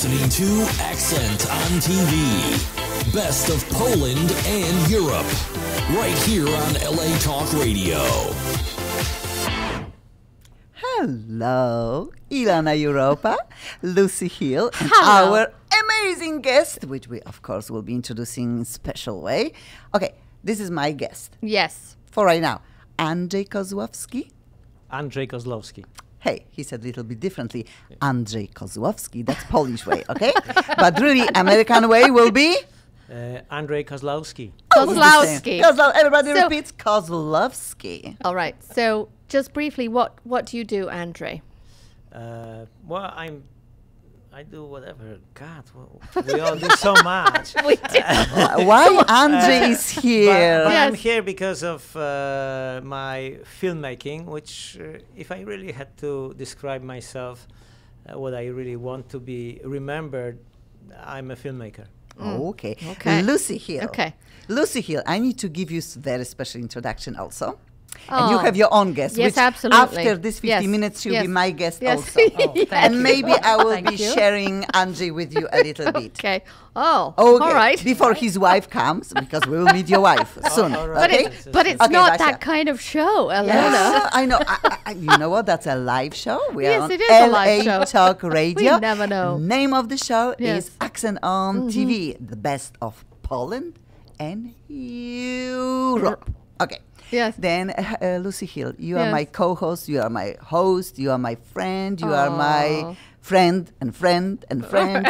listening to Accent on TV. Best of Poland and Europe. Right here on LA Talk Radio. Hello, ILONA EUROPA, Lucie Hill, and Hello. our amazing guest, which we, of course, will be introducing in a special way. Okay, this is my guest Yes. for right now. ANDRZEJ KOZLOWSKI. ANDRZEJ KOZLOWSKI. Hey, he said a little bit differently. ANDRZEJ KOZLOWSKI, that's Polish way, okay? But really, American way will be? ANDRZEJ KOZLOWSKI. Kozlowski. Everybody So- repeats Kozlowski. All right. So, just briefly, what do you do, Andre? Well, I do whatever. God, we all do so much. We do. Why Andrzej is here? But I'm Yes. here because of my filmmaking, which, if I really had to describe myself, what I really want to be remembered, I'm a filmmaker. Okay. Okay. Lucie Hill. Okay. Lucie Hill, I need to give you a very special introduction also. And you Oh. have your own guest. Yes, which absolutely. After this 50 Yes, minutes, she'll yes, be my guest yes. also. And maybe I will Thank be you. sharing Andrzej with you a little bit. Okay. Oh. Okay. All right. Before his wife comes, because we will meet your wife soon. all right. Okay? But it's Okay, not Basia. that kind of show, Elena. Yeah, I know. You know what? That's a live show. We Yes, are on it is a live LA show. Talk Radio. We never know. Name of the show Yes. is Accent on TV, the best of Poland and Europe. Okay. Yes. Then, Lucie Hill, you are Yes. my co-host, you are my host, you are my friend, you are my Aw. friend and friend and friend.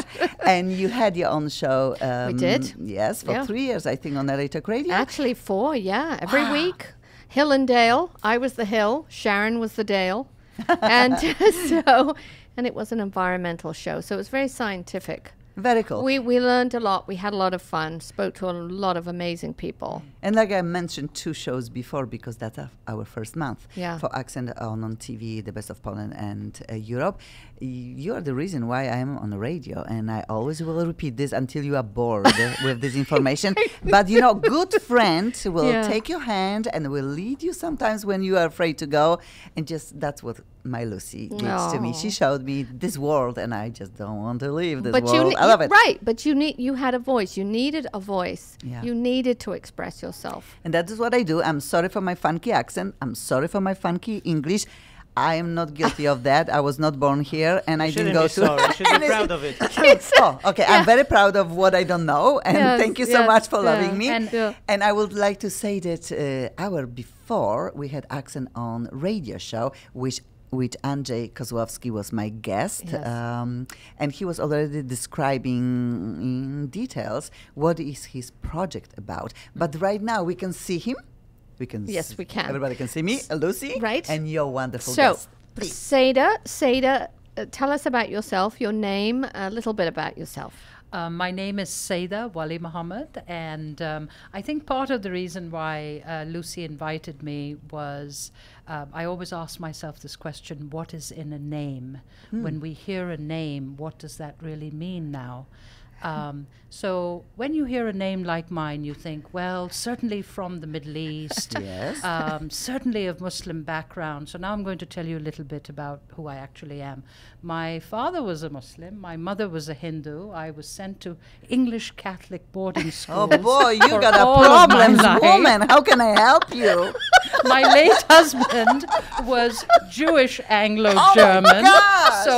And you had your own show. We did. Yes, for Yeah. 3 years, I think, on LA Talk Radio. Actually, 4, yeah. Every week. Hill and Dale. I was the hill. Sharon was the Dale. And and it was an environmental show. So it was very scientific. Very cool. We learned a lot. We had a lot of fun. Spoke to a lot of amazing people. And like I mentioned 2 shows before, because that's our first month Yeah. for Accent on TV, the best of Poland and Europe. You are the reason why I am on the radio, and I always will repeat this until you are bored with this information. But you know, good friend will Yeah. take your hand and will lead you sometimes when you are afraid to go. And just that's what my Lucie did to me. Aw. She showed me this world, and I just don't want to leave this But world. I love it. Right, but you had a voice. You needed a voice. Yeah. You needed to express yourself. And that is what I do. I'm sorry for my funky accent. I'm sorry for my funky English. I am not guilty of that. I was not born here, and I didn't Shouldn't go be to. sorry. You should be proud of it. Oh, okay. I'm very proud of what I don't know, and Yes, thank you so yes, much for yeah. loving me. Yeah. And I would like to say that hour before we had Accent on radio show, which ANDRZEJ KOZLOWSKI was my guest, Yes. and he was already describing in details what is his project about. But right now we can see him. Yes, we can. Everybody can see me, Lucie, Right. and your wonderful So, guest. Please. Saeeda, tell us about yourself, your name, a little bit about yourself. My name is Saeeda Wali Mohammed, and I think part of the reason why Lucie invited me was I always ask myself this question: what is in a name? When we hear a name, what does that really mean now? So when you hear a name like mine, you think, well, certainly from the Middle East, Yes. certainly of Muslim background. So now I'm going to tell you a little bit about who I actually am. My father was a Muslim. My mother was a Hindu. I was sent to English Catholic boarding school. Oh boy, you for got a all of my problems, life. woman. How can I help you? My late husband was Jewish Anglo-German. gosh. So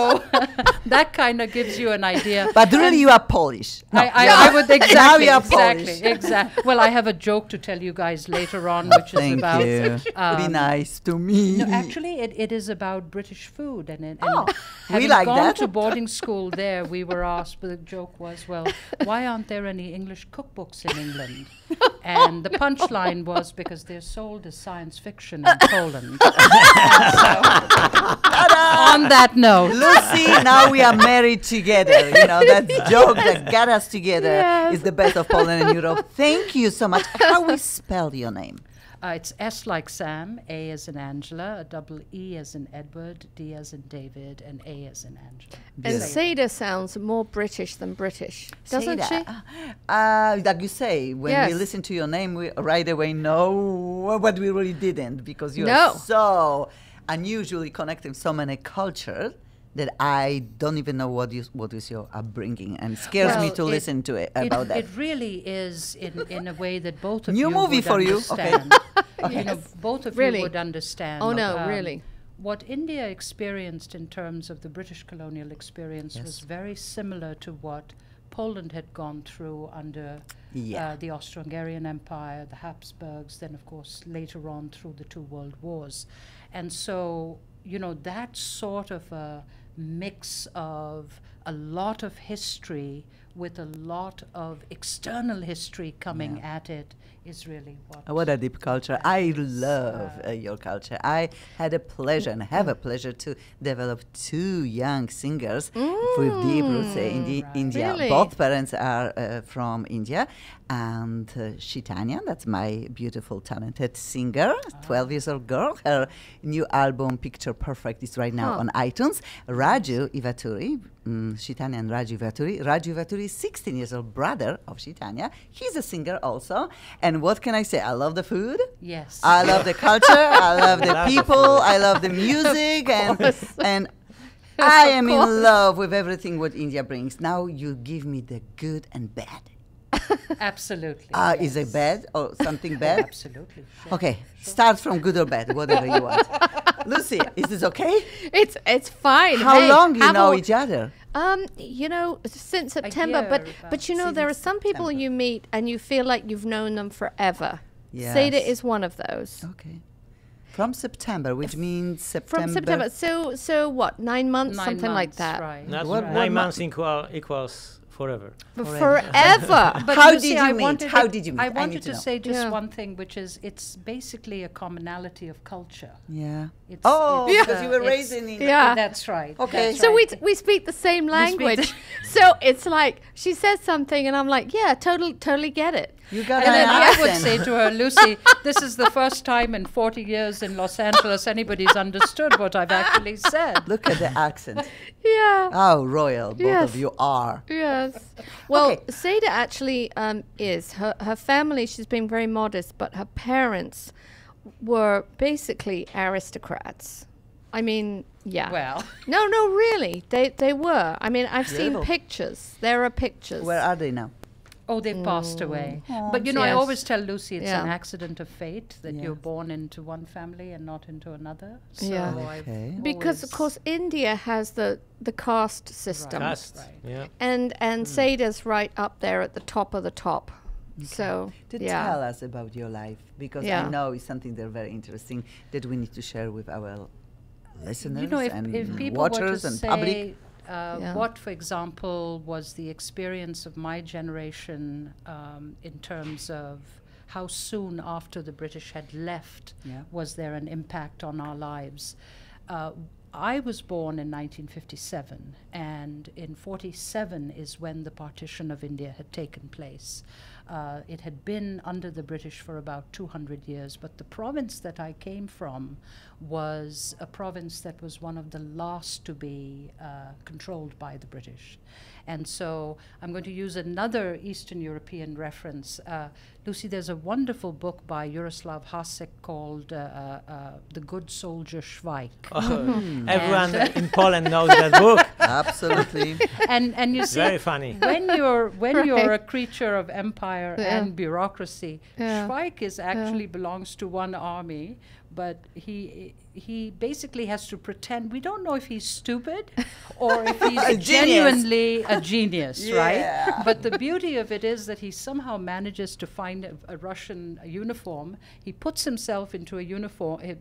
that kind of gives you an idea. But really, you are Polish. No, I would exactly. Now you are exactly, Polish. exactly. Well, I have a joke to tell you guys later on, which is Thank about. you. Be nice to me. No, actually, it is about British food, and we having like gone that. to boarding school there, we were asked. But the joke was, well, why aren't there any English cookbooks in England? And the punchline was because they're sold as science fiction in Poland. On that note, Lucie, now we are married together. You know, that joke that got us together Yes. is the best of Poland and Europe. Thank you so much. How we spell your name? it's S like Sam, A as in Angela, a double E as in Edward, D as in David, and A as in Angela. And Yeah. Saeeda sounds more British than British, doesn't Say she? that. Like you say, when we Yes. listen to your name, we right away know what we really didn't, because you No. are so unusually connecting so many cultures that I don't even know what is your upbringing, and scares me to listen to it about that. It really is in a way that both of New you movie would for you. understand. Okay. You know, both of Really? you would understand. Oh, no, really? What India experienced in terms of the British colonial experience was very similar to what Poland had gone through under the Austro-Hungarian Empire, the Habsburgs, then of course later on through the 2 world wars. And so, you know, that sort of a mix of a lot of history with a lot of external history coming at it is really what a deep culture. I love your culture. I had a pleasure and have a pleasure to develop 2 young singers with deep roots in India. Really? Both parents are from India. And Shitanya, that's my beautiful, talented singer, 12 years old girl. Her new album, Picture Perfect, is right now on iTunes. Raju Ivaturi, Shitanya and Raju Ivaturi is 16 years old brother of Shitanya. He's a singer also. And what can I say? I love the food. Yes. I love the culture. I love the people. I love the music. And I am in love with everything what India brings. Now you give me the good and bad. Absolutely. Is it bad or something bad? Absolutely. Sure. Okay, start from good or bad, whatever you want. Lucy, is this okay? It's fine. How long you know each other? You know, since September, but you know, there are some people you meet and you feel like you've known them forever. Yes. Saeeda is one of those. Okay. From September, which means September. From September. So what? 9 months, 9 something like months, that. Right. That's What 9 months equals forever. Forever. But How Lucy, did you meet? How did you meet? I I wanted need to to know. say just Yeah. one thing, which is it's basically a commonality of culture. Yeah. It's, Because you were it's- raised in India. Yeah. That's right. Okay. that's So right. we speak the same language. So it's like she says something and I'm like, yeah, totally get it. You got And an then I would accent. say to her, Lucy, this is the first time in 40 years in Los Angeles anybody's understood what I've actually said. Look at the accent. Yeah. How royal both Yes. of you are. Yes. Well, Okay. Saeeda actually is. Her family, she's been very modest, but her parents were basically aristocrats. I mean, yeah. Well, No, really. They were. I mean, I've seen Beautiful. pictures. There are pictures. Where are they now? oh, they've passed away. But you know, I Yes. always tell Lucy it's an Yeah. accident of fate that you're born into one family and not into another. So Yeah. I've Okay. Because, of always- couse, India has the caste system. Cast. Right. Yeah. And Saeeda's right up there at the top of the top. So, yeah. Tell us about your life, because Yeah. I know it's something that's very interesting that we need to share with our listeners You know, and if people were to watchers and say public. Yeah. what, for example, was the experience of my generation in terms of how soon after the British had left was there an impact on our lives. I was born in 1957, and in 47 is when the partition of India had taken place. It had been under the British for about 200 years, but the province that I came from was a province that was one of the last to be controlled by the British. And so I'm going to use another Eastern European reference. Lucy, there's a wonderful book by Jaroslav Hasek called The Good Soldier Schweik. Everyone in Poland knows that book. Absolutely. And you see, Very funny. when you're Right. a creature of empire and bureaucracy, Schweik is actually belongs to one army, but he basically has to pretend. We don't know if he's stupid or if he's A genius. genuinely a genius, Yeah. right? But the beauty of it is that he somehow manages to find a Russian uniform. He puts himself into a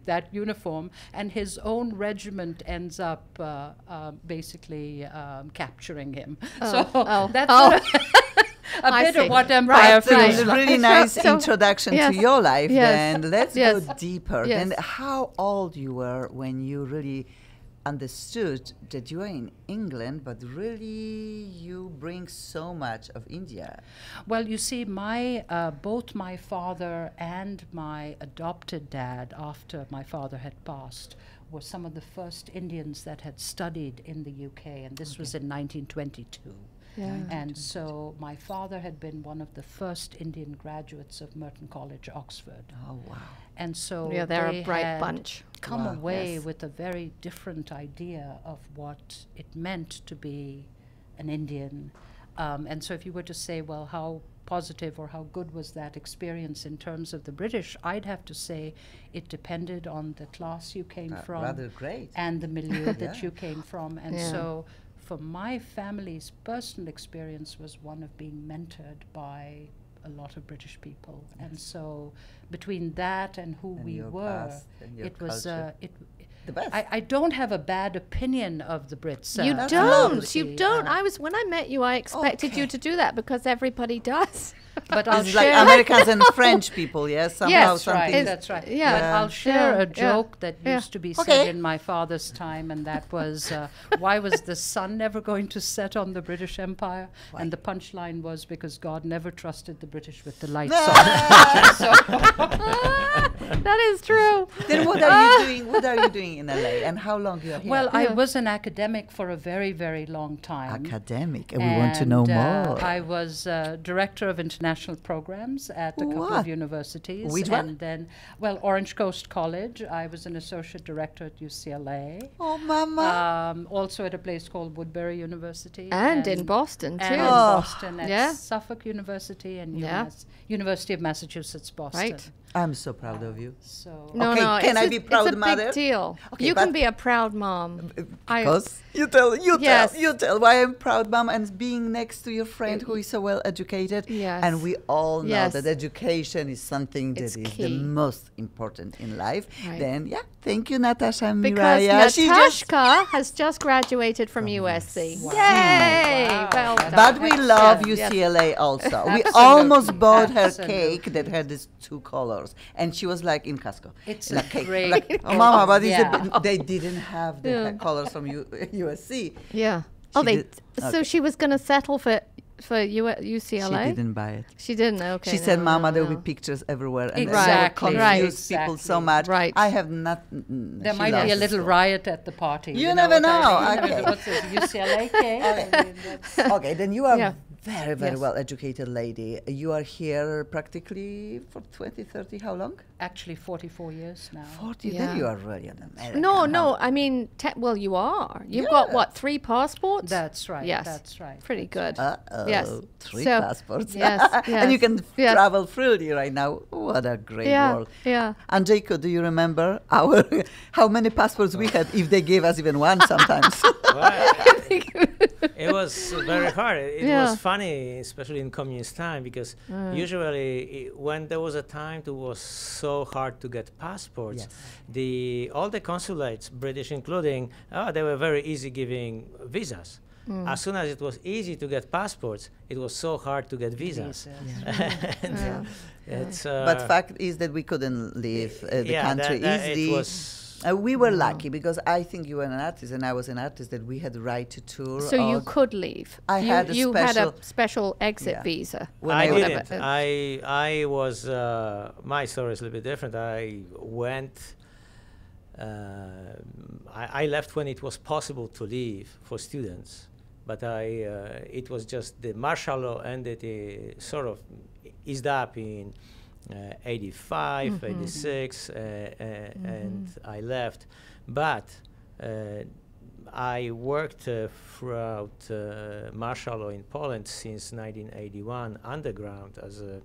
that uniform, and his own regiment ends up basically capturing him. That's sort of a I bit see. of what empire Right, So feels it's a like. really So- nice so- introduction yes, to your life. yes, Then let's yes, go deeper. yes. Then how old you were when you really understood that you are in England, but really you bring so much of India? Well, you see, both my father and my adopted dad, after my father had passed, were some of the first Indians that had studied in the UK, and this was in 1922. Yeah. And so my father had been one of the first Indian graduates of Merton College, Oxford. Oh, wow. And so Yeah, they're they a bright had bunch. come Wow. away Yes. with a very different idea of what it meant to be an Indian. And so if you were to say, well, how positive or how good was that experience in terms of the British, I'd have to say it depended on the class you came from Rather great. and the milieu that Yeah. you came from. And Yeah. so for my family's personal experience was one of being mentored by a lot of British people. And so between that and who And we your were, past and your it was culture. The best. I don't have a bad opinion of the Brits. You That's don't. lovely. You don't. I was when I met you, I expected you Okay. to do that because everybody does. But I'll It's like share. Americans and French people, yes? Somehow Yes, something. right. That's right. Yeah. But I'll share Yeah, a joke that yeah. used to be Okay. said in my father's time, and that was, why was the sun never going to set on the British Empire? And the punchline was because God never trusted the British with the lights on. That is true. Then what are you doing? What are you doing in LA? And how long you are here? Well, I Yeah. was an academic for a very, very long time. Academic, and we want to know more. I was director of international programs at a couple What? of universities. Which and one? then, well, Orange Coast College. I was an associate director at UCLA. Oh, mama. Also at a place called Woodbury University. And in Boston too. And in Oh. Boston at Yeah. Suffolk University and Yeah. University of Massachusetts, Boston. Right. I'm so proud of you. So No, Okay, no. can it's I a- be proud it's a mother? big deal. Okay, You can but- be a proud mom. I- Because you tell, Yes. you tell why I'm proud, mom, and being next to your friend who is so well educated. Yes. And we all know Yes. that education is something that It's is key. the most important in life. Right. Then, yeah, thank you, Natasha and Because Miraya. She just- Natashka has just graduated from USC. Wow. Yay! Wow. Well done. But we love Yes. UCLA also. We Absolutely. almost bought her Absolutely. cake that had these two colors, and she was like in Costco. It's like a cake. great Like, oh, mama, but it's a yeah. bit- they didn't have the Yeah. colors from USC. Yeah. Oh, She they. did- So okay. she was going to settle for UCLA. She didn't buy it. She didn't. Okay. She said, no, "Mama, no, there will no. be pictures everywhere, and Exactly. they Right. confuse people so Exactly. much." Right. I have not. there she might be loves a the little school. riot at the party. You never what I know. mean? Okay. What's this, UCLA cake? I mean, that's- Okay, then you are Yeah. very, very Yes. well educated lady. You are here practically for 20, 30, how long? Actually 44 years now. 40. Yeah. Then you are really an American. No, huh? no. I mean, well, you are. You've got Yeah. what? 3 passports. That's right. Yes. That's right. Pretty good. Uh-oh. Yes. 3 So- passports. Yes, And you yes, can yes. travel freely right now. What a great Yeah. world. Yeah. Andrzejko, do you remember our how many passports we had if they gave us even one sometimes? Well, it was very hard. It Yeah. was funny, especially in communist time, because usually when there was a time it was so hard to get passports, Yes. all the consulates, British including, they were very easy giving visas. As soon as it was easy to get passports, it was so hard to get visas. And, Yeah. it's, But fact is that we couldn't leave the yeah, country that easily. it was. We were lucky because I think you were an artist and I was an artist that we had the right to tour. So you all- could leave. I you, had a you special- had a special exit Yeah. visa. When I I whatever. didn't. I was. My story is a little bit different. I went. I left when it was possible to leave for students, but it was just the martial law ended sort of eased up in 85, 86, and I left. But I worked throughout martial law in Poland since 1981 underground as a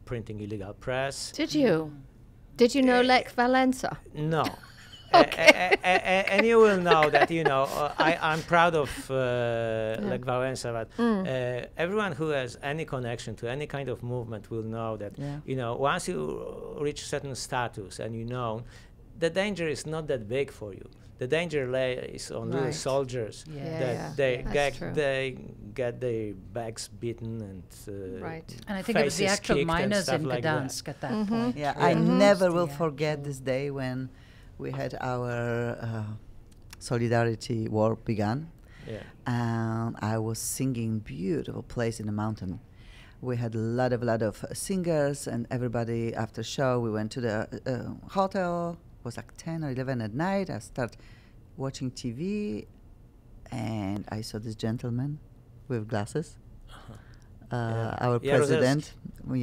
printing illegal press. Did you? Did you know Lech Walesa? No. And you will know that, I'm proud of Lech Wałęsa, but everyone who has any connection to any kind of movement will know that, once you reach certain status and the danger is not that big for you. The danger lays on little Right. soldiers Yeah. that That's true. they get their backs beaten and Right. And I think it was the faces actual kicked and miners stuff in like that. Gdansk at that point. Yeah, Yeah. I never will The forget actual- this day when we had our Solidarity War began. Yeah. And I was singing beautiful place in the mountain. We had a lot of singers and everybody after show. We went to the hotel. It was like 10 or 11 at night. I start watching TV and I saw this gentleman with glasses. Yeah. Our president,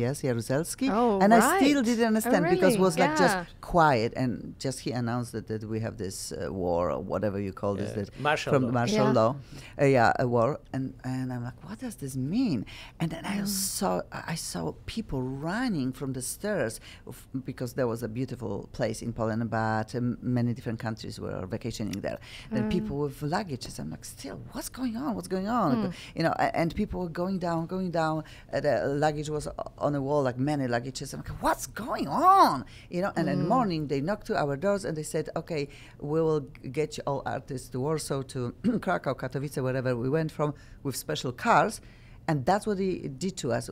yes, Jaruzelski. Oh, and I right. still didn't understand because it really? was like just Yeah. quiet, and just he announced that we have this war, or whatever you call this, that martial from law. martial Yeah. law, a war, and I'm like, what does this mean? And then I saw people running from the stairs because there was a beautiful place in Poland, but many different countries were vacationing there. Then people with luggages. I'm like, still, what's going on? What's going on? Like, you know, and people were going down. The luggage was on a wall, like many luggages. I'm like, what's going on? You know, and in the morning they knocked to our doors and they said, okay, we will get you all artists to Warsaw, to Krakow, Katowice, wherever we went from, with special cars. And that's what they did to us.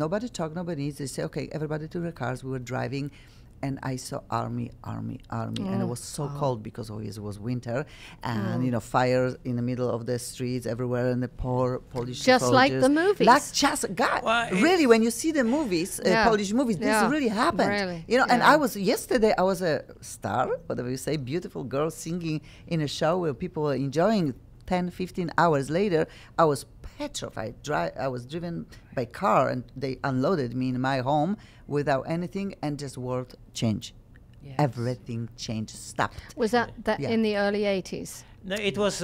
Nobody talked, nobody needs. They say, okay, everybody to their cars. We were driving. And I saw army, and it was so cold because always it was winter, and you know, fires in the middle of the streets everywhere, and the poor Polish Just soldiers. like the movies. Like just God, Well, really, when you see the movies, Yeah. Polish movies, Yeah. this really happened. Really, You know, and yeah. I was yesterday. I was a star, whatever you say, beautiful girl singing in a show where people were enjoying. 10, 15 hours later, I was petrified. I was driven by car, and they unloaded me in my home without anything, and just world changed. Yes. Everything changed, stopped. Was that Yeah. in the early 80s? No, it was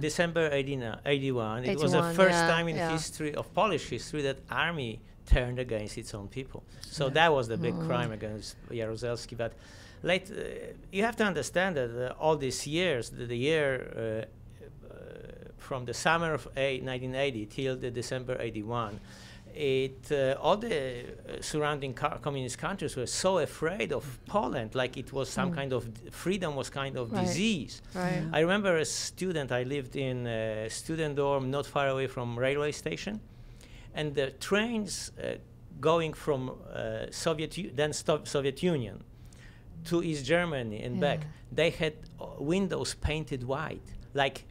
December 81. It was the 81, first yeah, time in yeah. history of Polish history that army turned against its own people. So that was the big crime against Jaruzelski. But you have to understand that all these years, the year from the summer of 1980 till the December 81, all the surrounding communist countries were so afraid of Poland, like it was some kind of freedom was kind of Right. disease. Right. I remember as a student, I lived in a student dorm not far away from railway station, and the trains going from Soviet Union to East Germany and back, they had windows painted white. Like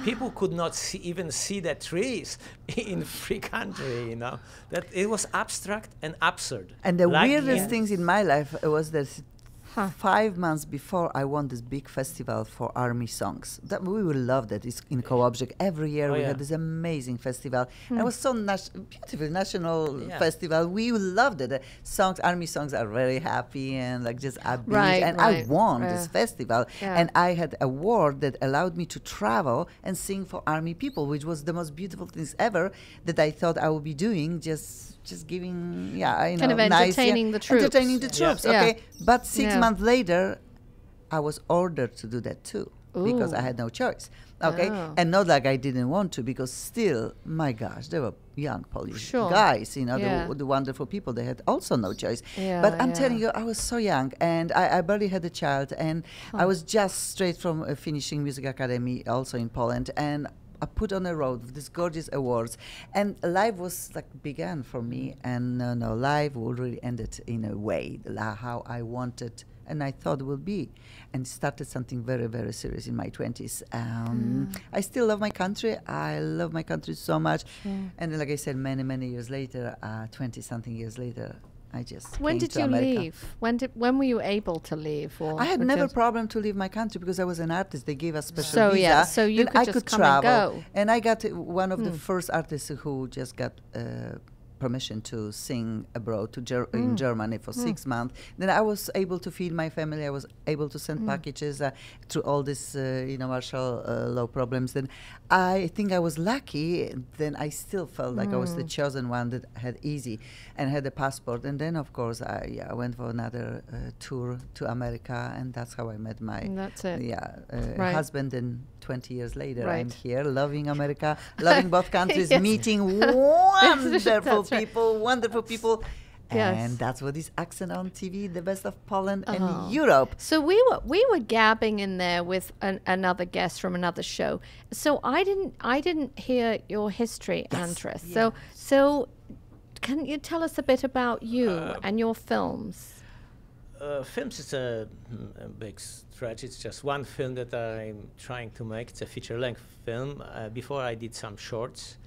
people could not even see the trees in free country, you know. That it was abstract and absurd. And the Like weirdest things in my life was that 5 months before I won this big festival for army songs. That we would love that. It's in Co-Object. Every year we had this amazing festival. And it was so beautiful national festival. We loved it. The songs, army songs are very happy and like just upbeat. Right, and right. I won this festival. Yeah. And I had an award that allowed me to travel and sing for army people, which was the most beautiful things ever that I thought I would be doing, just giving, you know, Kind of nice, entertaining the troops. Entertaining the troops, Yeah. okay. But 6 Yeah. months later, I was ordered to do that too because I Ooh. had no choice, okay. Oh. And not like I didn't want to, because still, my gosh, they were young Polish Sure. guys, you know, Yeah. the wonderful people. They had also no choice. Yeah, But I'm yeah. telling you, I was so young, and I barely had a child, and I was just straight from finishing music academy, also in Poland, and I put on a road with these gorgeous awards, and life was like began for me, and life already ended in a way how I wanted and I thought it would be, and started something very, very serious in my 20s. I still love my country. I love my country so much, and then, like I said, many years later, 20-something years later, I just When came did to you America. leave? When were you able to leave? Or I had or never just- problem to leave my country because I was an artist. They gave us special So, visa. yeah, so you then could I just could come and travel. go. And I got one of the first artists who just got permission to sing abroad in Germany for 6 months. Then I was able to feed my family. I was able to send packages through all this, martial law problems. Then I think I was lucky. Then I still felt like I was the chosen one that had easy and had a passport. And then, of course, I went for another tour to America, and that's how I met my And that's it. Right. husband. And 20 years later, I'm Right. here, loving America, loving both countries, Yes. meeting wonderful That's right. people. Yes. And that's what is Accent on TV, the best of Poland Oh. and Europe. So we were gabbing in there with another guest from another show. So I didn't hear your history, Andres. So can you tell us a bit about you and your films? Films is a big stretch. It's just one film that I'm trying to make. It's a feature-length film. Before I did some shorts.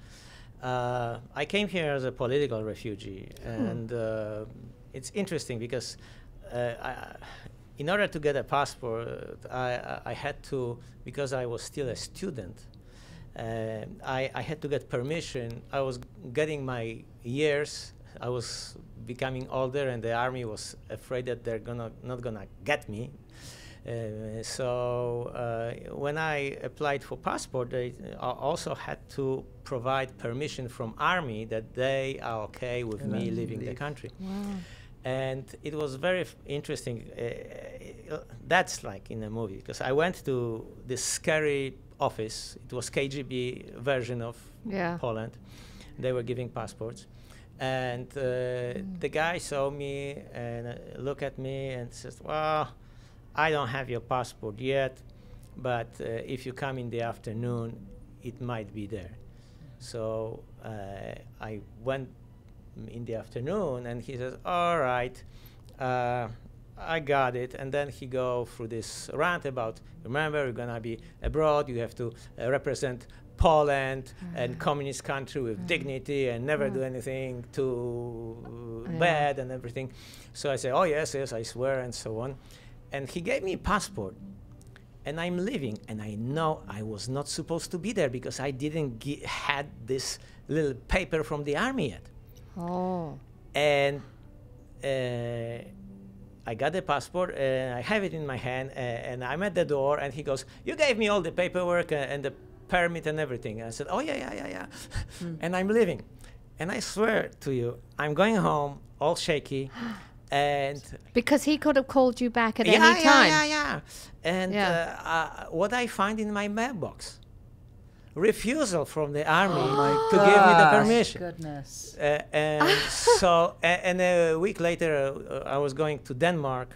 I came here as a political refugee, and it's interesting because in order to get a passport, I had to, because I was still a student, I had to get permission. I was getting my years. I was becoming older, and the army was afraid that they're not gonna get me. So when I applied for passport, they also had to provide permission from army that they are okay with me leaving the country. Wow. And it was very interesting. That's like in a movie, because I went to this scary office. It was KGB version of Poland. They were giving passports. And the guy saw me and looked at me and says, well, I don't have your passport yet, but if you come in the afternoon, it might be there. So I went in the afternoon, and he says, all right, I got it. And then he go through this rant about, remember, you're gonna be abroad, you have to represent Poland and communist country with dignity and never do anything too bad and everything. So I say, oh yes, yes, I swear, and so on. And he gave me a passport, and I'm leaving, and I know I was not supposed to be there because I didn't had this little paper from the army yet. Oh. And I got the passport, and I have it in my hand, and I'm at the door, and he goes, you gave me all the paperwork and the permit and everything. And I said, oh, yeah. And I'm leaving. And I swear to you, I'm going home all shaky. And because he could have called you back at any time. Yeah. And what I find in my mailbox, refusal from the army to give me the permission. Goodness. And so, and a week later, I was going to Denmark,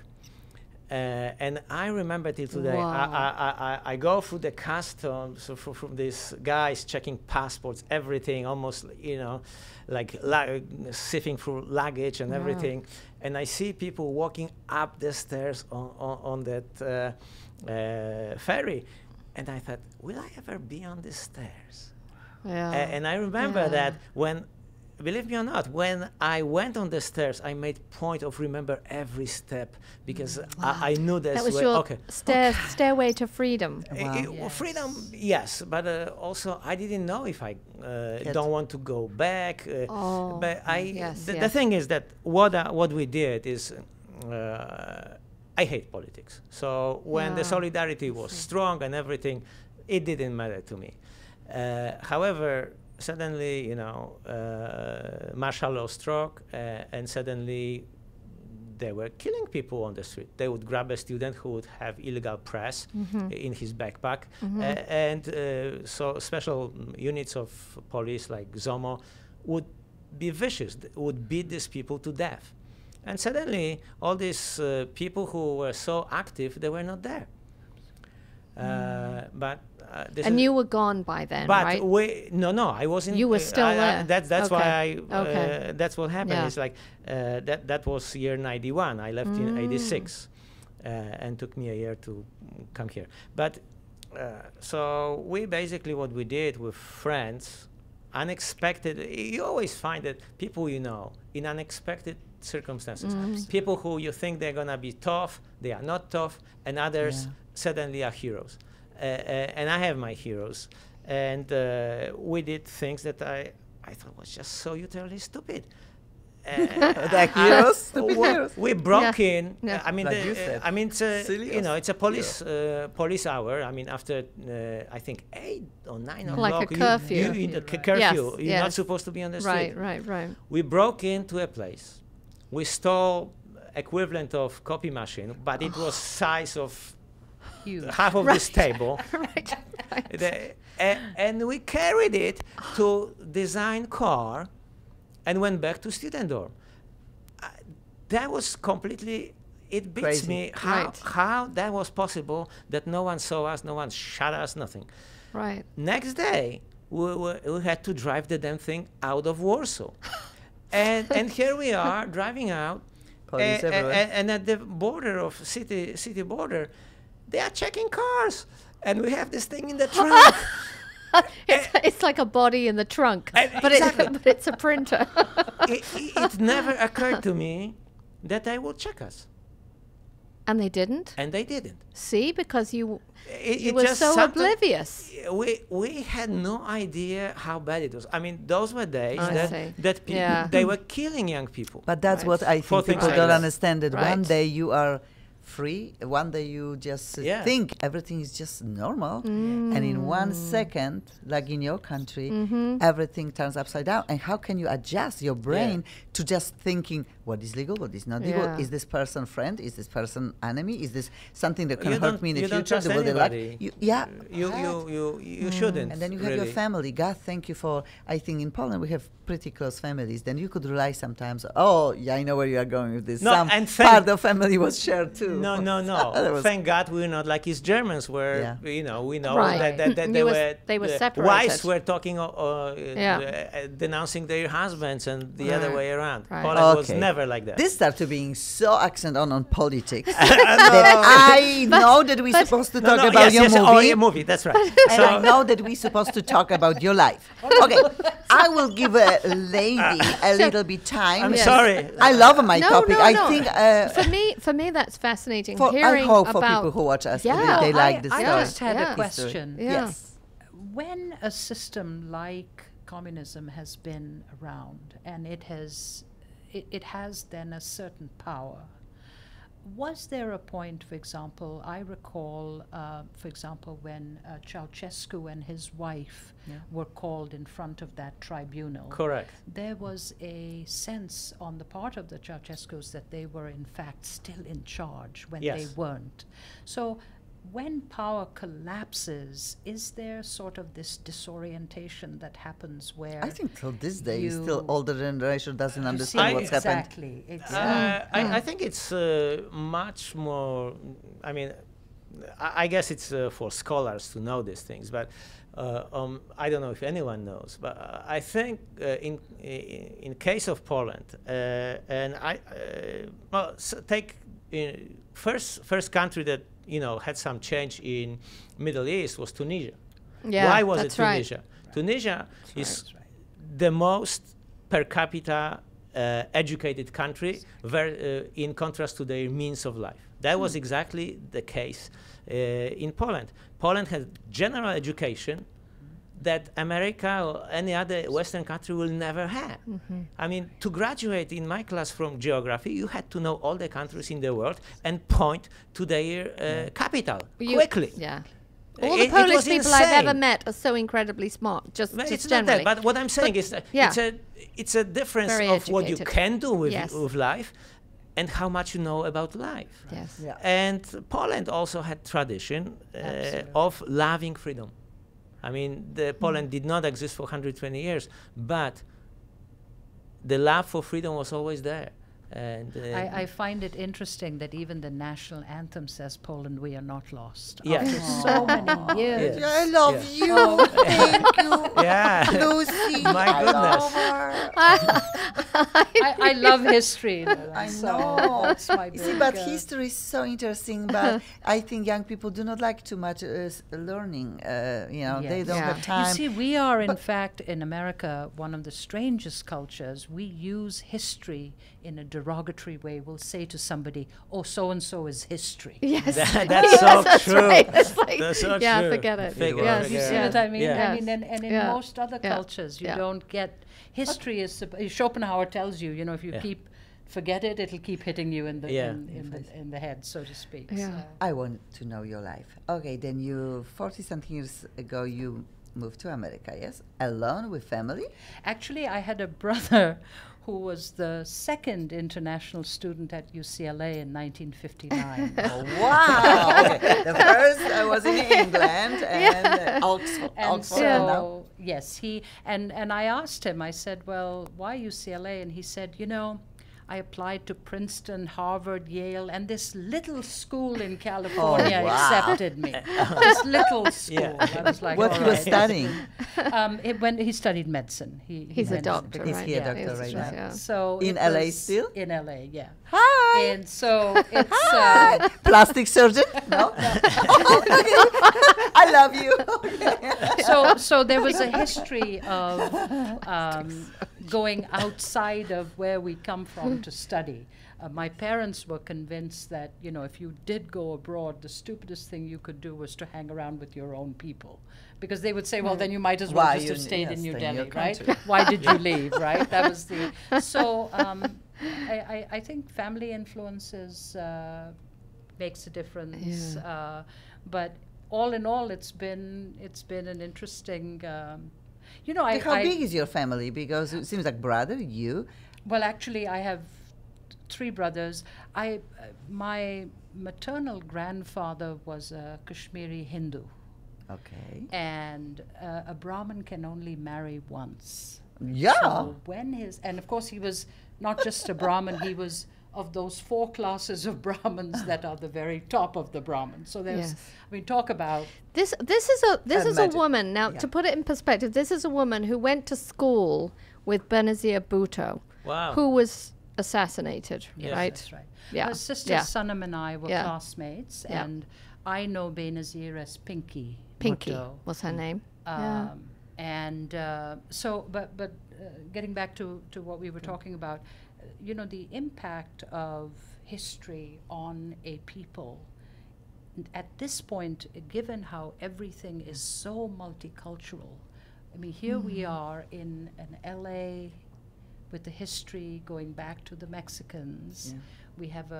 and I remember till today. I go through the customs from these guys checking passports, everything, almost, you know, like sifting through luggage and everything. And I see people walking up the stairs on that ferry. And I thought, will I ever be on the stairs? And I remember that when, believe me or not, when I went on the stairs, I made point of remember every step, because I knew this. That was your stairway to freedom. Freedom, yes, but also I didn't know if I don't want to go back. But the thing is that what we did is, I hate politics. So when the solidarity was strong and everything, it didn't matter to me. However, suddenly, you know, martial law struck, and suddenly they were killing people on the street. They would grab a student who would have illegal press in his backpack, and so special units of police like ZOMO would be vicious, would beat these people to death. And suddenly, all these people who were so active, they were not there. And you were gone by then, right? But no, I wasn't. You were still there. That's why that's what happened. It's like that was year 91. I left in 86, and took me a year to come here. But so we basically, what we did with friends, unexpected. You always find that people you know in unexpected circumstances. People who you think they're gonna be tough, they are not tough, and others suddenly are heroes. And I have my heroes, and we did things that I thought was just so utterly stupid. The heroes, stupid heroes. We broke in. I mean, like it's a police hour. I mean, after I think 8 or 9 o'clock, like a curfew. Curfew. You're not supposed to be on the street. Right. We broke into a place. We stole equivalent of copy machine, but it was size of half of this table. And we carried it to design car and went back to student dorm. That was completely, it beats Crazy. me how that was possible, that no one saw us, no one shot us, nothing. Right. Next day, we had to drive the damn thing out of Warsaw. And here we are driving out, and at the border of city border, they are checking cars, and we have this thing in the trunk. It's like a body in the trunk, but it's a printer. It never occurred to me that they will check us. And they didn't? And they didn't. See, because you It were just so something- oblivious. We had no idea how bad it was. I mean, those were days I see. that people, Yeah. they were killing young people. But that's Right. what I For think things people like don't that. understand, that one Right. day you are free, one day you just Yeah. think everything is just normal, and in 1 second, like in your country, everything turns upside down. And how can you adjust your brain to just thinking what is legal, what is not legal? Yeah. Is this person friend? Is this person enemy? Is this something that can You hurt don't- me in the you don't future? trust Will they like anybody. you? Yeah. You shouldn't. And then you have really. your family. God, thank you for. I think in Poland we have pretty close families. Then you could rely sometimes. Oh, yeah, I know where you are going with this. No, Some and part of family was shared too. No. That was- Thank God we're not like East Germans, where Yeah. we know Right. that You was- they were separated. wives were talking, Yeah. denouncing their husbands, and the other Right. way around. Right. Poland was Okay. never like that. This started being so accent on politics that I know that we're supposed to talk about your movie. Oh, your movie. That's right. And I know that we're supposed to talk about your life. Okay, I will give a lady a little bit time. I'm Yes. sorry. I love my No, topic. no, I no. think For me, that's fascinating. I Hearing hope for about people who watch us, Yeah. they like the I story. just had Yeah. a question. Yeah. Yes. When a system like communism has been around and it has then a certain power, was there a point, for example, I recall, for example, when Ceausescu and his wife were called in front of that tribunal. Correct. There was a sense on the part of the Ceausescus that they were in fact still in charge when they Yes. weren't. So when power collapses, is there sort of this disorientation that happens where I think till this day, still you- older generation doesn't you understand see what's happened. exactly, exactly. I think it's much more. I mean, I guess it's for scholars to know these things, but I don't know if anyone knows. But I think in case of Poland, and take first country that had some change in Middle East was Tunisia. Yeah, Why was it that's right. Tunisia? Tunisia is the most per capita educated country, in contrast to their means of life. That was exactly the case in Poland. Poland has general education that America or any other Western country will never have. I mean, to graduate in my class from geography, you had to know all the countries in the world and point to their capital quickly. Yeah. All the It Polish was people I've ever insane. met are so incredibly smart, just Well, it's not generally. that, but what I'm saying is that yeah. it's a difference Very of what you educated. can do with, Yes. with life and how much you know about life. Yes. Yeah. And Poland also had tradition of loving freedom. I mean, Poland did not exist for 120 years, but the love for freedom was always there. And I find it interesting that even the national anthem says, "Poland, we are not lost." Yes. After so many years. Yes. I love Yeah. you. Thank you, yeah. Lucy. My I goodness. love her. I love history. I so know. that's my You see, big, but history is so interesting. But I think young people do not like too much learning. They Yes. don't Yeah. have You time. see, we are, in fact, in America, one of the strangest cultures. We use history in a derogatory way. We'll say to somebody, "Oh, so-and-so is history." Yes. That's so that's true. Right. It's like, That's so yeah, true. forget it. Forget it, Yes. You forget see it. what I mean? Yeah. I mean, and in Yeah. most other Yeah. cultures, you Yeah. don't get history. Schopenhauer tells you, if you Yeah. keep forget it, it'll keep hitting you in the Yeah. in the head, so to speak. Yeah. So. I want to know your life. Okay, then 40-something years ago, you moved to America, yes? Alone with family? Actually, I had a brother who was the second international student at UCLA in 1959. Oh, wow! Okay, the first I was in England and Oxford. And Oxford and now- so, yes, and I asked him, I said, well, why UCLA? And he said, I applied to Princeton, Harvard, Yale, and this little school in California wow. accepted me. This little school. Yeah. I was like, What all he was right. studying? When he studied medicine. He's a went- doctor, Is right? he a Yeah, doctor he's right just- now? yeah. So In it LA was still? In LA, yeah. Hi! And so it's Hi! Plastic surgeon? No? I love you. so there was a history of going outside of where we come from to study. My parents were convinced that, you know, if you did go abroad, the stupidest thing you could do was to hang around with your own people. Because they would say, well, then you might as well just have stayed in New Delhi, right? Why did you leave, right? That was the... So I think family influences makes a difference. But all in all, it's been an interesting... you know, How big is your family? Because it seems like brother, you... Well, actually, I have 3 brothers. My maternal grandfather was a Kashmiri Hindu. Okay. And a Brahmin can only marry once. Yeah. So and of course he was not just a Brahmin, he was of those 4 classes of Brahmins that are the very top of the Brahmins. So there's, I mean, talk about... This is a woman, now to put it in perspective, this is a woman who went to school with Benazir Bhutto, who was assassinated, right? That's right. Yeah. Her sister Sanam and I were classmates, and I know Benazir as Pinky. Pinky Bhutto. was her name. And so, but getting back to what we were talking about, you know, the impact of history on a people at this point, given how everything is so multicultural. I mean, here we are in an LA with the history going back to the Mexicans. We have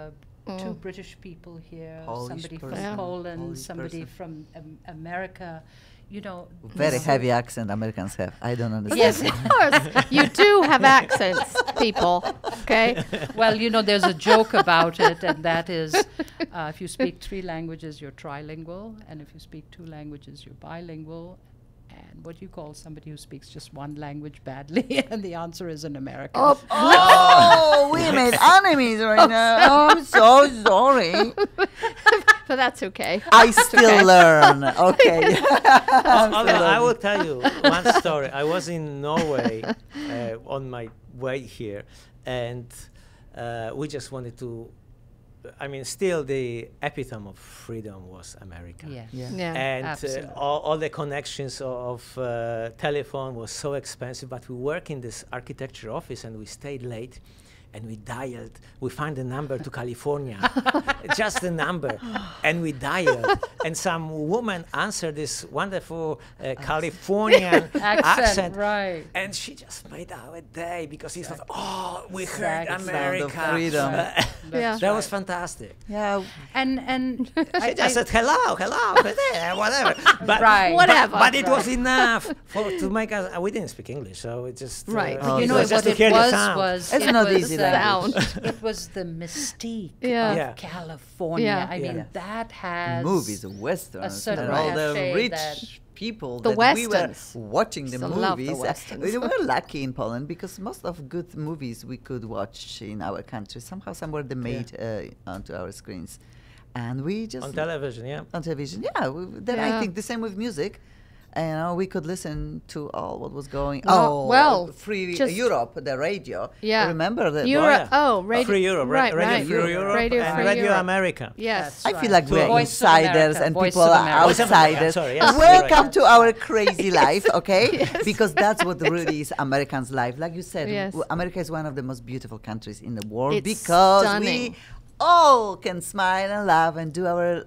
2 British people here, somebody from Poland, somebody from America. You know, very heavy accent Americans have. I don't understand. Yes, of course. You do have accents, people. Okay. Well, you know, there's a joke about it, and that is, if you speak 3 languages, you're trilingual, and if you speak 2 languages, you're bilingual. And what do you call somebody who speaks just 1 language badly? And the answer is an American. Oh, we made enemies right now. Oh, I'm so sorry. But that's okay. I still learn. Okay. Although I will tell you one story. I was in Norway on my way here, and we just wanted to... I mean, still the epitome of freedom was America. And all the connections of telephone was so expensive, but we work in this architecture office and we stayed late and we dialed. We found a number to California, just a number, and we dialed. And some woman answered this wonderful Californian accent, right? And she just made our day because he thought, "Oh, we heard America, freedom." That was fantastic. Yeah, and I just said hello, whatever. But whatever. But it was enough to make us. We didn't speak English, so it just you know what just it was. It's not easy. It was the mystique of California. I mean, that has movies, westerns, and all the rich people the that westerns. we were watching the movies. We were lucky in Poland because most of good movies we could watch in our country. Somehow, somewhere they made onto our screens. And we just... On television, On television, Then I think the same with music. And we could listen to all what was going on. Free Europe, the radio. Yeah. Remember that? Radio. Free Europe, right, Radio Free Europe, and Radio America. Yes. I feel like we're Voice insiders and people are outsiders. Welcome to our crazy life, okay? Because that's what really is Americans' life. Like you said, America is one of the most beautiful countries in the world because we all can smile and laugh and do our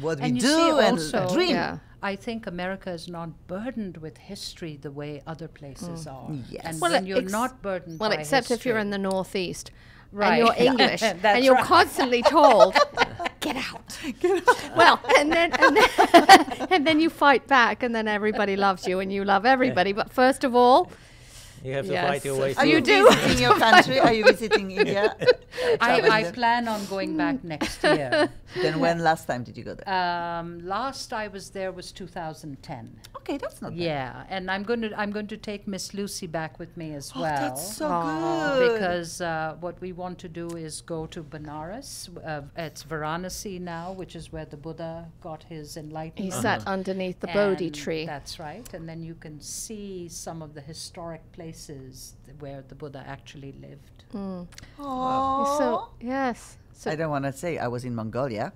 what we do and dream. Yeah. I think America is not burdened with history the way other places are. Yes. And when you're not burdened by except history, if you're in the Northeast. Right. And you're English, and you're constantly told, "Get out." Well, and then you fight back, and then everybody loves you, and you love everybody. But first of all, you have to fight your way through. Are you visiting your country? Are you visiting India? I plan on going back next year. Then when last time did you go there? Last I was there was 2010. Okay, that's not bad. Yeah, and I'm going to take Miss Lucy back with me as well. That's so good. Because what we want to do is go to Benares. It's Varanasi now, which is where the Buddha got his enlightenment. He sat underneath the Bodhi tree. That's right, and then you can see some of the historic places where the Buddha actually lived. So yes. So I don't want to say I was in Mongolia.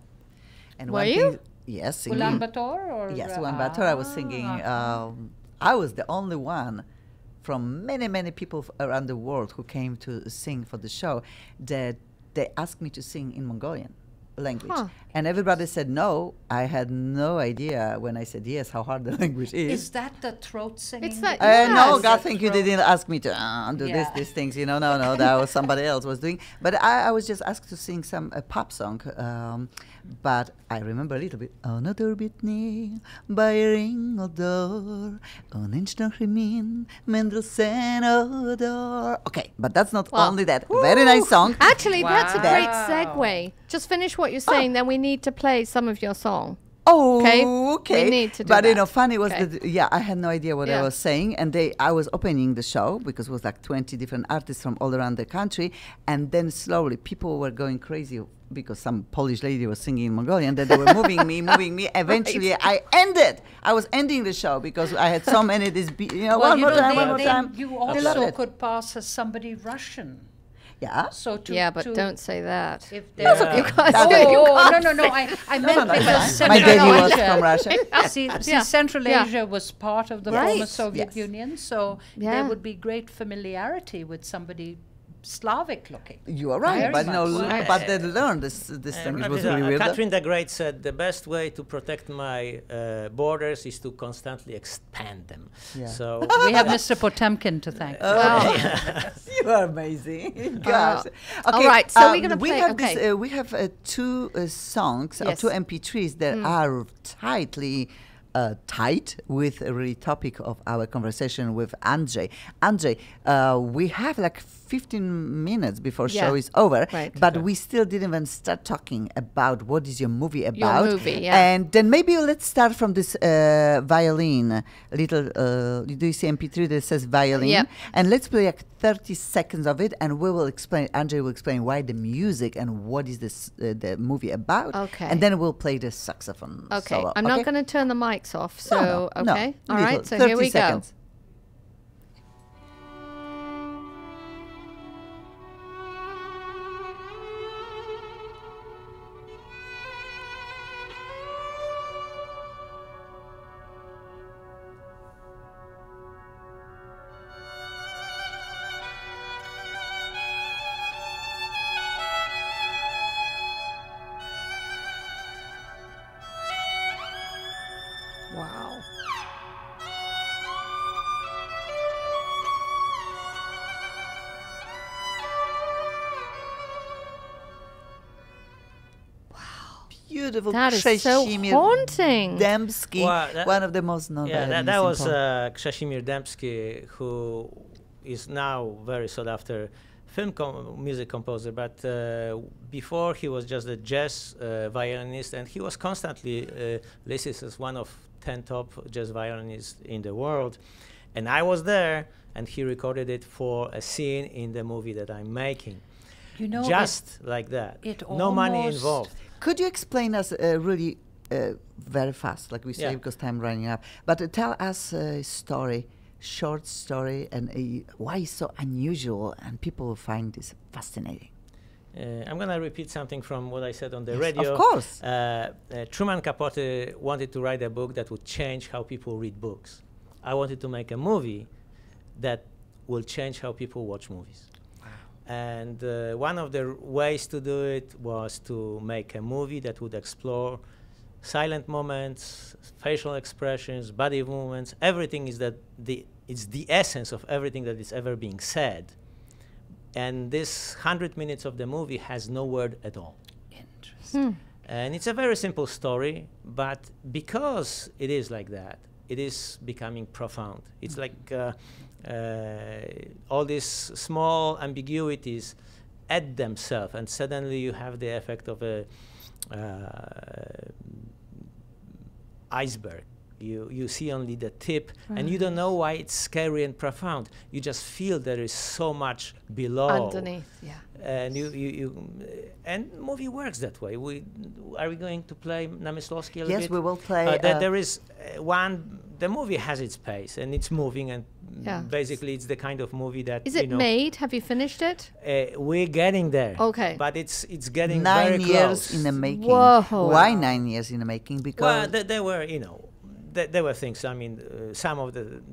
And were you? Yes. Singing. Ulaanbaatar? Yes, Ulaanbaatar. I was singing. I was the only one from many people around the world who came to sing for the show, that they asked me to sing in Mongolian language. And everybody said no. I had no idea when I said yes how hard the language is. Is that the throat singing? It's like- No, Yes. God, thank you. They didn't ask me to do Yeah. these things, you know. No, that was somebody else was doing. But I was just asked to sing some pop song. But I remember a little bit. Another bitni by ring of door, min Mendelssohn odor. Okay, but that's not Well, only that. Very nice song. Actually, that's a great Wow. segue. Just finish what you're saying, then we need to play some of your song. Oh, Okay. We need to do but you that. know, funny was Okay. that I had no idea what I Yeah. was saying, and I was opening the show because it was like 20 different artists from all around the country, and then slowly people were going crazy because some Polish lady was singing in Mongolian. That they were moving me. Eventually, I was ending the show because I had so many one more time. You They loved also it. could pass as somebody Russian. Yeah. So to Yeah, but to don't say that. If That's they're- okay. guys- That's You okay. no. I meant because My daddy Central was Asia- from Russia. See, Yeah. Central Yeah. Asia was part of the Right. former Soviet Yes. Union, so Yeah. there would be great familiarity with somebody Slavic looking. You are right, Very but much so. but they learned this language was really weird. Catherine the Great said the best way to protect my borders is to constantly expand them. Yeah. So We have Mr. Potemkin to thank. You are amazing. Gosh. all right, so we're gonna we play- have okay. we have two songs, Yes. two MP3s that are tightly tight with a really topic of our conversation with Andrzej. Andrzej, we have like 15 minutes before Yeah. show is over, Right. but we still didn't even start talking about what is your movie about. movie, yeah. And then maybe let's start from this violin. Little, do you see MP3 that says violin? Yeah. And let's play like 30 seconds of it, and we will explain. Andrzej will explain why the music and what is this the movie about. Okay. And then we'll play the saxophone Okay, solo. I'm not going to turn the mics off, so, No, okay? All little, right, so 30 here we seconds. go. Wow. Beautiful. That is so Krzeszimir haunting. Dembski, Well, that- one of the most known yeah, violinists that in was Poland. Krzeszimir Dembski, who is now very sought after music composer, but before he was just a jazz violinist, and he was constantly listed as one of 10 top jazz violinists in the world. And I was there, and he recorded it for a scene in the movie that I'm making. You know, Just like that. it No money almost- involved. Could you explain us really very fast, like we say, Yeah. because time running up, but tell us a story, short story, and why it's so unusual, and people will find this fascinating. I'm going to repeat something from what I said on the Yes, radio. of course. Truman Capote wanted to write a book that would change how people read books. I wanted to make a movie that will change how people watch movies. And one of the ways to do it was to make a movie that would explore silent moments, facial expressions, body movements. Everything is it's the essence of everything that is ever being said. And this 100 minutes of the movie has no word at all. Interesting. And it's a very simple story, but because it is like that, it is becoming profound. It's like all these small ambiguities add themselves, and suddenly you have the effect of a iceberg. You see only the tip, and you don't know why it's scary and profound. You just feel there is so much below. Underneath, yeah. And and movie works that way. Are we going to play Namysłowski a little Yes, bit? we will play. There is one. The movie has its pace, and it's moving, and Yeah. basically it's the kind of movie that Is it made? Have you finished it? we're getting there. Okay. But it's getting 9 very years close. in the making. Whoa. Why 9 years in the making? Because Well, they were, there were things. I mean,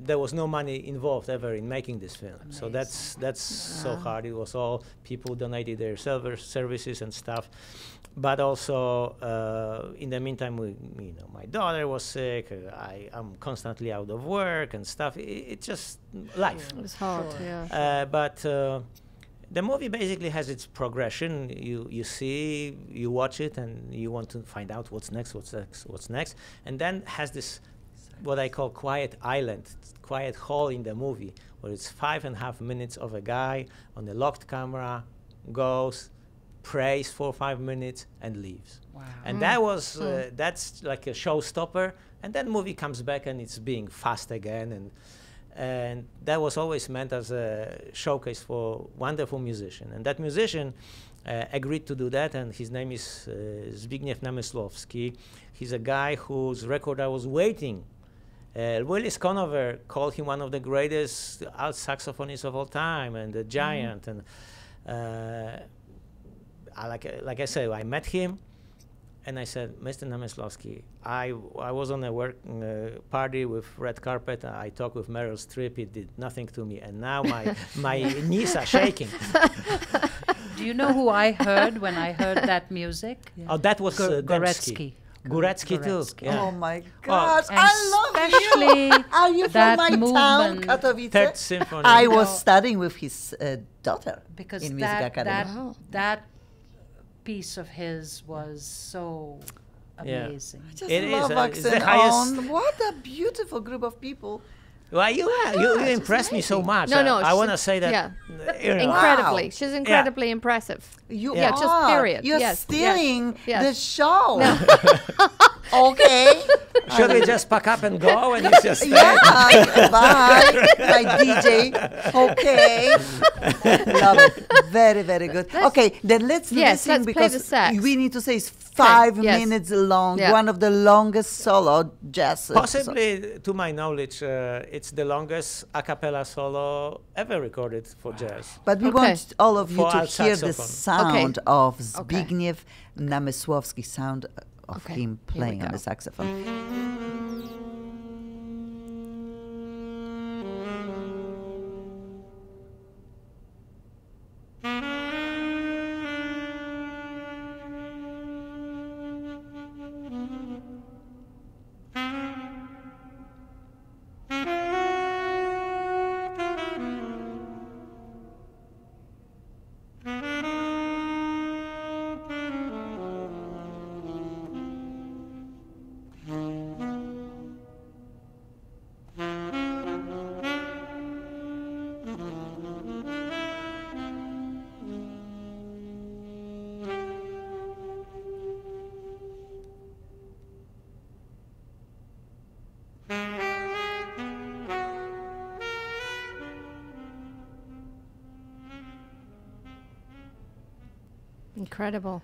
there was no money involved ever in making this film. Amazing. So that's so hard. It was all people donated their services and stuff. But also, in the meantime, my daughter was sick. I'm constantly out of work and stuff. It's just life. It was hard. Sure. Yeah. But the movie basically has its progression. You watch it, and you want to find out what's next, and then has this what I call quiet island, quiet hall in the movie, where it's 5.5 minutes of a guy on a locked camera, goes, prays for 5 minutes, and leaves. Wow. And that was that's like a showstopper. And then movie comes back, and it's being fast again, and that was always meant as a showcase for wonderful musician. And that musician agreed to do that, and his name is Zbigniew Namysłowski. He's a guy whose record I was waiting. Willis Conover called him one of the greatest alt saxophonists of all time, and a giant. And like I said, I met him, and I said, Mr. Namysłowski, I was on a work party with red carpet. I talked with Meryl Streep. It did nothing to me, and now my knees are shaking. Do you know who I heard when I heard that music? Yeah. Oh, that was Gorecki. Gorecki too. Yeah. Oh my gosh, And I love especially you. Are you from that my town, movement. Katowice? Third Symphony. I was studying with his daughter Because in music academy. that piece of his was so Yeah. amazing. I just It is, love it's the Accent highest- On. What a beautiful group of people. Well, you impressed me so much. No, no, I want to say that. yeah. You know, Incredibly. Wow. She's incredibly impressive. You Yeah, are. just period. You're Yes, stealing yes, the yes. show. Okay. should we just pack up and go and it's just stay? Yeah. Bye. My DJ. Okay. Love it. Very, very good. Okay, then let's Yes, listen let's play because the sax. we need to say it's 5 yes. minutes long. Yeah. One of the longest solo jazz. Possibly, to my knowledge, it's the longest a cappella solo ever recorded for jazz. But we Okay. want all of you For to alt hear the saxophone. sound of Okay. Zbigniew Namysłowski, sound of Okay, him here we playing on go. the saxophone. Incredible.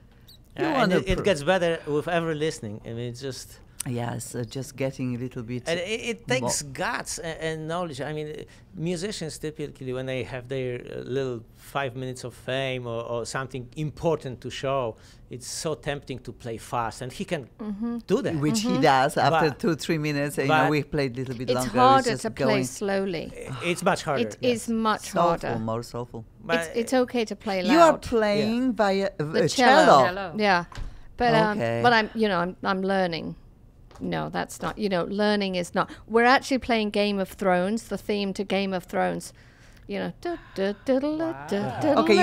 You And wanna it gets better with every listening. I mean, it's just. Yes, just getting a little bit. And it takes guts and knowledge. I mean, musicians typically, when they have their little 5 minutes of fame or something important to show, it's so tempting to play fast, and he can do that. Which he does after But- 2-3 minutes. You but know, we played a little bit It's longer. harder just to play going slowly. It's much harder. It is much soulful, harder. more soulful. But It's okay to play loud. You are playing via the cello. Cello. Yeah, but Okay. but I'm learning. No, that's not. Learning is not. We're actually playing Game of Thrones, the theme to Game of Thrones. Okay,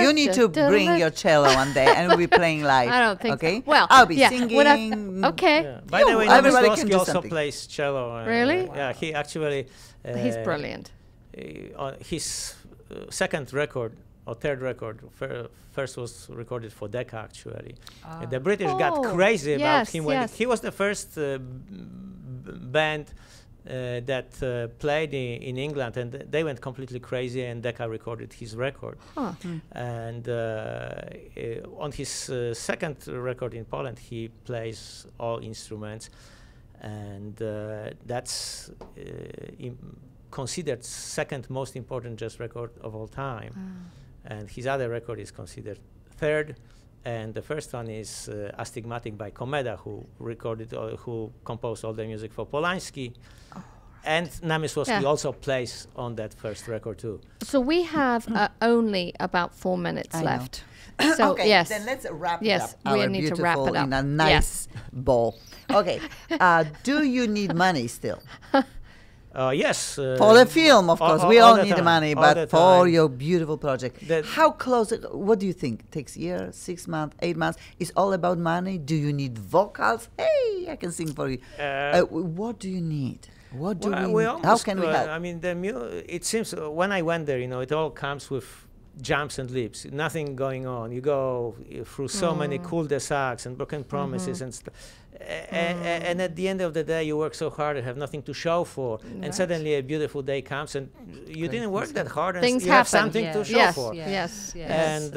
you need to bring your cello one day, and we'll be playing live. I don't think. Okay. So. Well, I'll be yeah, singing. okay. Yeah. By the way, everybody can do Namysłowski also something. plays cello. Really? Yeah, he actually. He's brilliant. On his second record or third record, first was recorded for Decca actually. The British got Oh, crazy about yes, him when yes. he was the first band that played in England, and they went completely crazy, and Decca recorded his record. Huh. And on his second record in Poland, he plays all instruments, and that's considered second most important jazz record of all time. and his other record is considered third. And the first one is Astigmatic by Komeda, who composed all the music for Polanski. And Namysłowski also plays on that first record too. So we have only about 4 minutes left. So okay, yes, then let's wrap it yes, up. we need to wrap it up in a nice bowl. Okay, do you need money still? Yes. For the film, of course. We all need the money, but for time. your beautiful project. How close, what do you think? It takes a year, 6 months, 8 months? It's all about money? Do you need vocals? Hey, I can sing for you. What do you need? What do we need? How can we help? I mean, it seems when I went there, it all comes with jumps and leaps, nothing going on. You go through so many cul-de-sacs and broken promises and stuff. And at the end of the day, you work so hard and have nothing to show for. And suddenly a beautiful day comes and you didn't work that hard and things you happen. have something to show for. Yes. And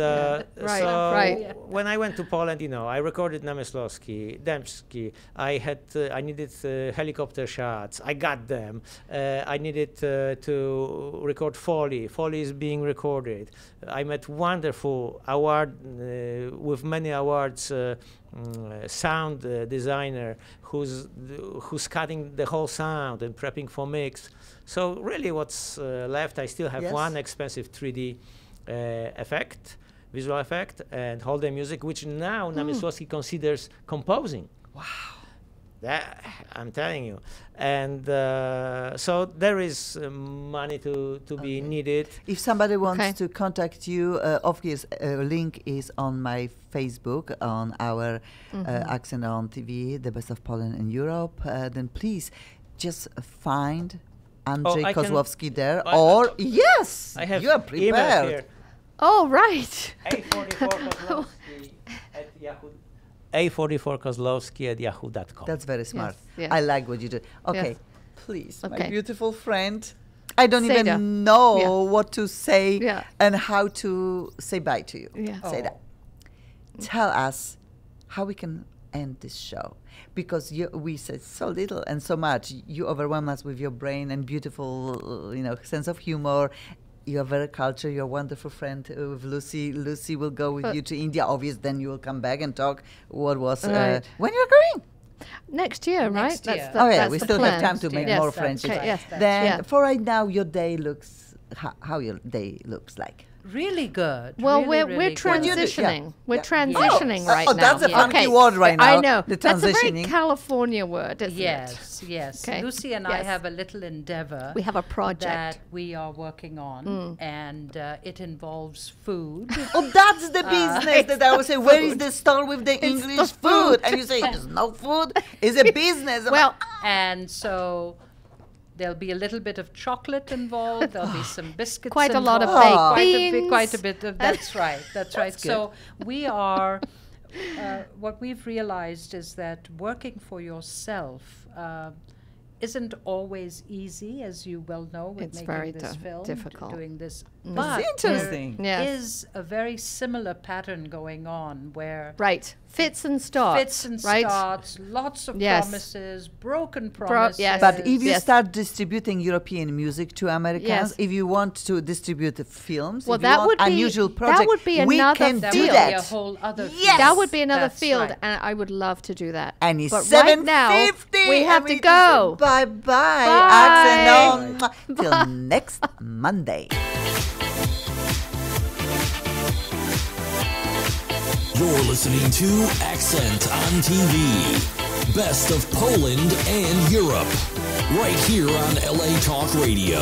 when I went to Poland, I recorded Namysłowski, Dębski. I needed helicopter shots. I got them. I needed to record Foley. Foley is being recorded. I met wonderful award with many awards. Sound designer who's cutting the whole sound and prepping for mix. So really what's left, I still have one expensive 3D visual effect, and whole the music, which now Namysłowski considers composing. Wow. That, I'm telling you. And so there is money to be needed. If somebody wants to contact you, obviously link is on my Facebook, on our Accent on TV, The Best of Poland in Europe. Then please just find Andrzej Kozlowski there. Yes, I have you are prepared. Here. Oh, right. A44kozlowski at Yahoo. A44kozlowski@yahoo.com. That's very smart. Yes. I like what you do. Okay, Yes. please, my Okay. beautiful friend. I don't Saeeda. even know what to say Yeah. and how to say bye to you. Yeah. Saeeda, tell us how we can end this show, because we said so little and so much. You overwhelm us with your brain and beautiful, sense of humor. You're very cultured. You're a wonderful friend with Lucy. Lucy will go with you to India. Obviously, then you will come back and talk what was when you're going. Next year, right? Next year. That's We the still plan. have time to make Yes, more that's friendships. right. Yes. Then, for right now, your day looks how your day looks like. Really good. Well, really, we're really good. transitioning. Yeah. We're Yeah. transitioning right now. That's a funky word right now. I know. The That's a very transitioning. California word, isn't it? Yes. Okay. Lucy and I Yes. have a little endeavor. We have a project. that we are working on, and it involves food. Oh, that's the business that I would say. Where is the store with the English food? And you say, there's no food. It's a business. Well, And so there'll be a little bit of chocolate involved. There'll be some biscuits. Quite a lot of involved. baked beans. Quite a bit of. That's right. That's right. So we are. What we've realized is that working for yourself isn't always easy, as you well know, with It's making very this film, difficult. doing this. It's But interesting. there Yes. is a very similar pattern going on where right. Fits and starts. fits and right? starts, lots of Yes. promises, broken promises. yes. But if you Yes. start distributing European music to Americans, Yes. if you want to distribute the films, Well, if you that want would be- unusual that project, would be we another can that do would that. be a whole other Yes. field. That would be another That's field, right. and I would love to do that. And it's but right now, 7:50. we have to go. Bye-bye. Bye. Accent on. Till next Monday. You're listening to Accent on TV. Best of Poland and Europe. Right here on LA Talk Radio.